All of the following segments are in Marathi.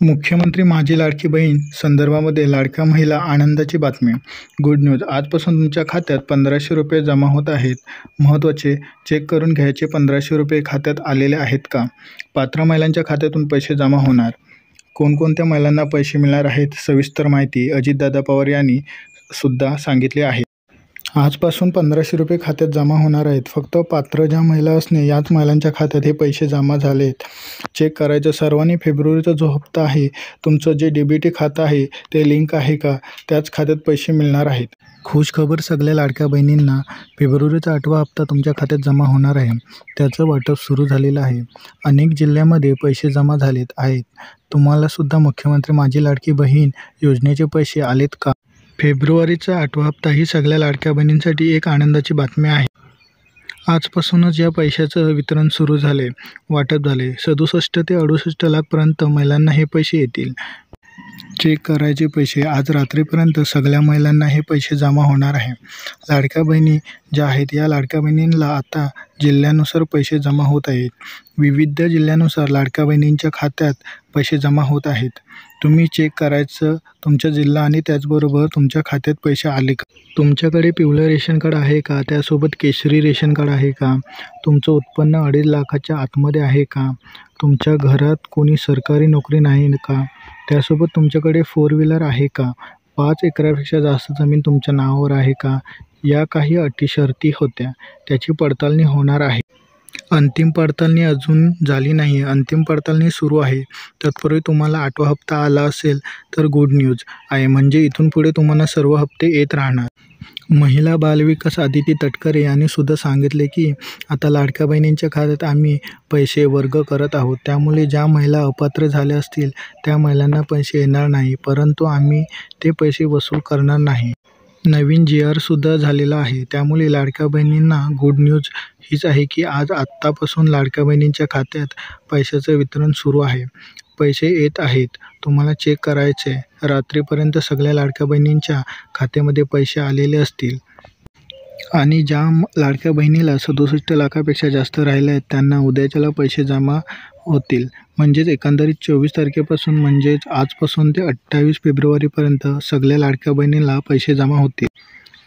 मुख्यमंत्री माझी लाडकी बहीण संदर्भामध्ये लाडक्या महिला आनंदाची बातमी. Good news. आजपासून तुमच्या खात्यात 1500 रुपये जमा होत आहेत. महत्त्वाचे, चेक करून घ्यायचे 1500 रुपये खात्यात आलेले आहेत का? पात्र महिलांच्या खात्यातून पैसे जमा होणार. कोणकोणत्या महिलांना पैसे मिळणार आहेत, सविस्तर माहिती अजितदादा पवार यांनी सुद्धा सांगितले आहे. आजपासून 1500 रुपये खात्यात जमा होणार आहेत. फक्त पात्र ज्या महिला असणे याच महिलांच्या खात्यात हे पैसे जमा झालेत. चेक करायचं. सर्वांनी फेब्रुवारीचा जो हप्ता आहे, तुमचं जे डीबीटी खातं आहे ते लिंक आहे का, त्याच खात्यात पैसे मिळणार आहेत. खुशखबर सगळ्या लाडक्या बहिणींना, फेब्रुवारीचा 8वा हप्ता तुमच्या खात्यात जमा होणार आहे. त्याचं वाटप सुरू झालेलं आहे. अनेक जिल्ह्यांमध्ये पैसे जमा झालेत आहेत. तुम्हाला सुद्धा मुख्यमंत्री माझी लाडकी बहीण योजनेचे पैसे आलेत का? फेब्रुवारीचा 8वा हप्ता ही सगळ्या लाडक्या बहिणींसाठी एक आनंदाची बातमी आहे. आजपासूनच या पैशाचं वितरण सुरू झाले, वाटप झाले. 67 ते 68 लाखपर्यंत महिलांना हे पैसे येतील. चेक करायचे पैसे. आज रात्रीपर्यंत सगळ्या महिलांना हे पैसे जमा होणार आहे. लाडक्या बहिणी ज्या आहेत, या लाडक्या बहिणींना आता जिल्ह्यानुसार पैसे जमा होत आहेत. विविध जिल्ह्यानुसार लाडक्या बहिणींच्या खात्यात पैसे जमा होत आहेत. तुम्ही चेक करायचं तुमचा जिल्हा आणि त्याचबरोबर तुमच्या खात्यात पैसे आले का. तुमच्याकडे पिवळं रेशन कार्ड आहे का, त्यासोबत केशरी रेशन कार्ड आहे का, तुमचं उत्पन्न 2.5 लाखाच्या आतमध्ये आहे का, तुमच्या घरात कोणी सरकारी नोकरी नाही का, त्यासोबत तुमच्याकडे 4 व्हीलर आहे का, 5 एकरापेक्षा जास्त जमीन तुमच्या नावावर आहे का, या काही अटी शर्ती होत्या. त्याची पडताळणी होणार आहे. अंतिम पडताळणी अजून झाली नाही. अंतिम पडताळणी सुरू आहे. तत्पूर्वी तुम्हाला 8वा हप्ता आला असेल तर गुड न्यूज आहे. म्हणजे इथून पुढे तुम्हाला सर्व हप्ते येत राहणार. महिला बालविकास आदिती तटकरे यांनी सुद्धा सांगितले की आता लाडक्या बहिणींच्या खात्यात आम्ही पैसे वर्ग करत आहोत. त्यामुळे ज्या महिला अपात्र झाल्या असतील त्या महिलांना पैसे येणार नाही, परंतु आम्ही ते पैसे वसूल करणार नाही. नवीन GR सुद्धा झालेला आहे. त्यामुळे लाडक्या बहिणींना गुड न्यूज हीच आहे की आत्तापासून लाडक्या बहिणींच्या खात्यात पैशाचं वितरण सुरू आहे. पैसे येत आहेत. तुम्हाला चेक करायचे. रात्रीपर्यंत सगळ्या लाडक्या बहिणींच्या खात्यामध्ये पैसे आलेले असतील. आणि ज्या लाडक्या बहिणीला 67 लाखापेक्षा जास्त राहिले आहेत त्यांना उद्याच्याला पैसे जमा होतील. म्हणजेच एकंदरीत 24 तारखेपासून म्हणजेच आजपासून ते 28 फेब्रुवारीपर्यंत सगळ्या लाडक्या बहिणींना पैसे जमा होतील.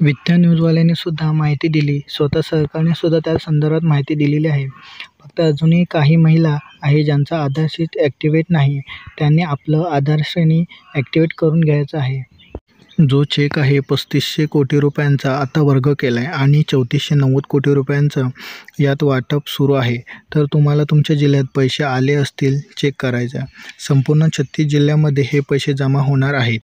वित्त न्यूजवाल्यांनी सुद्धा माहिती दिली. स्वतः सरकारने सुद्धा त्या संदर्भात माहिती दिलेली आहे. फक्त अजूनही काही महिला आहे ज्यांचा आधार शीट ॲक्टिवेट नाही. त्यांनी आपलं आधार श्रेणी ॲक्टिवेट करून घ्यायचं आहे. जो चेक आहे 3500 कोटी रुपयांचा आता वर्ग केला आहे आणि 3490 कोटी रुपयांचं यात वाटप सुरू आहे. तर तुम्हाला तुमच्या जिल्ह्यात पैसे आले असतील, चेक करायचा. संपूर्ण 36 जिल्ह्यामध्ये हे पैसे जमा होणार आहेत.